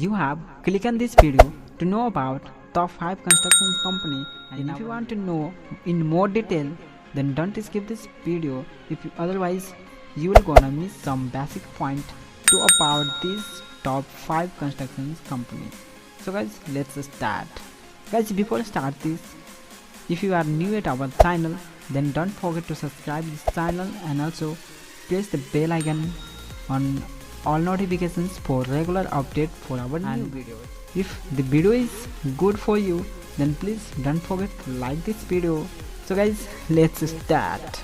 you have click on this video to know about top 5 construction company, and if you want to know in more detail, then don't skip this video. Otherwise you will gonna miss some basic point to about this top 5 construction company. So guys, let's start. Guys, before start this, if you are new at our channel, then don't forget to subscribe this channel and also press the bell icon on all notifications for regular update for our new videos. If the video is good for you, then please don't forget to like this video. So guys, let's start.